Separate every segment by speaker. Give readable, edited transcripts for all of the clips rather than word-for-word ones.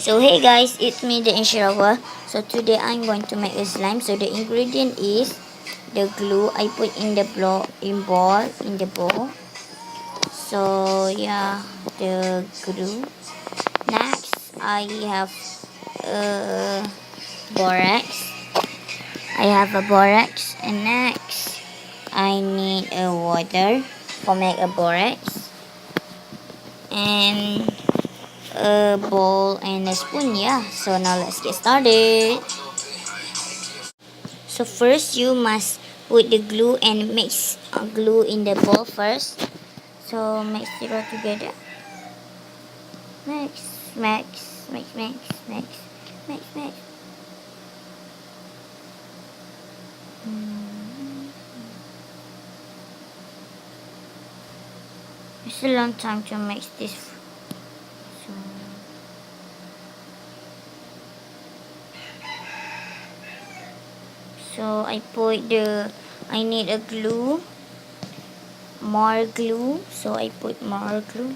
Speaker 1: So hey guys, it's me the Inshirawa. So today I'm going to make a slime. So the ingredient is the glue I put in the bowl. So yeah, the glue. Next I have uh, borax. I have a borax, and next I need a water for make a borax, and a bowl and a spoon. Yeah, so now let's get started. So first you must put the glue and mix glue in the bowl first. So mix it all together. Mix, mix, mix, mix, mix, mix, mix. It's a long time to mix this. So, so I need a glue, more glue. So I put more glue.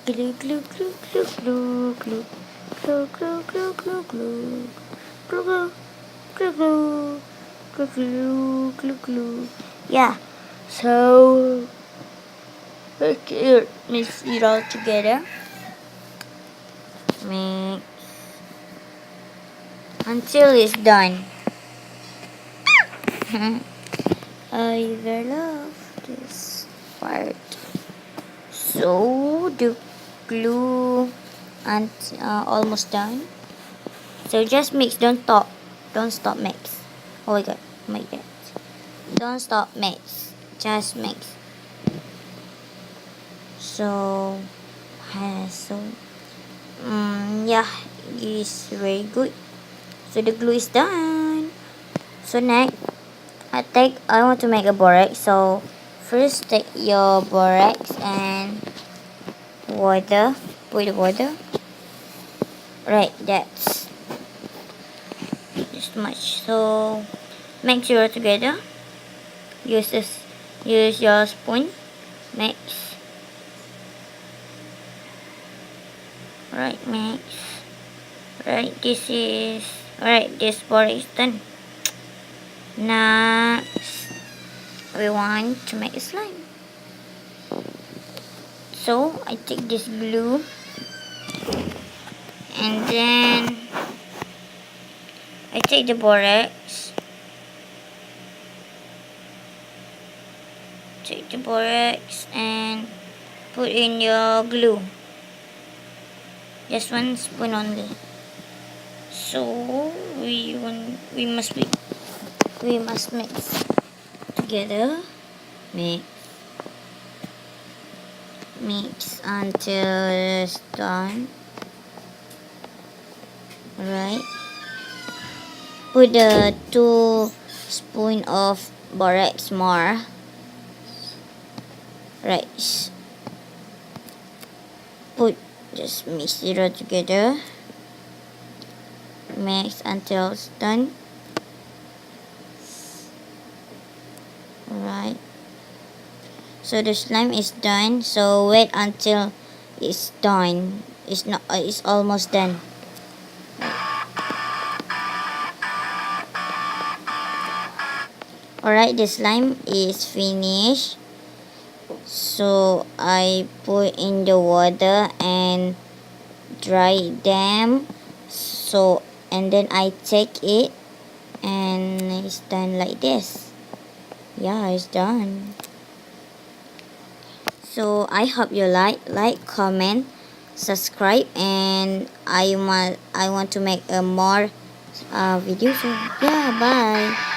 Speaker 1: Glue, glue, glue, glue, glue, glue, glue, glue, glue, glue, glue, glue, glue, glue, glue, glue, glue, glue. Yeah. So let's mix it all together. Mix until it's done. I very love this part. So the glue and almost done. So just mix, don't stop mix. Oh my god, my god. Don't stop mix, just mix. So, yeah, it's very good. So the glue is done. So next, I want to make a borax. So first take your borax and water. Put the water. Right, that's just much. So mix it all together. Use your spoon. Mix. Right, mix. Right, this board is done. Next, we want to make a slime. So I take this glue, and then I take the borax. Take the borax and put in your glue. Just one spoon only. So we must mix together. Mix until it's done. Right. Put the 2 spoon of borax more. Right. Just mix it all together. Mix until it's done. Right. So the slime is done. So wait until it's done. It's almost done. Alright, the slime is finished. So I put in the water and dry them. So and then I take it and it's done like this. Yeah, it's done. So I hope you like, comment, subscribe, and I want to make a more videos. So yeah, bye.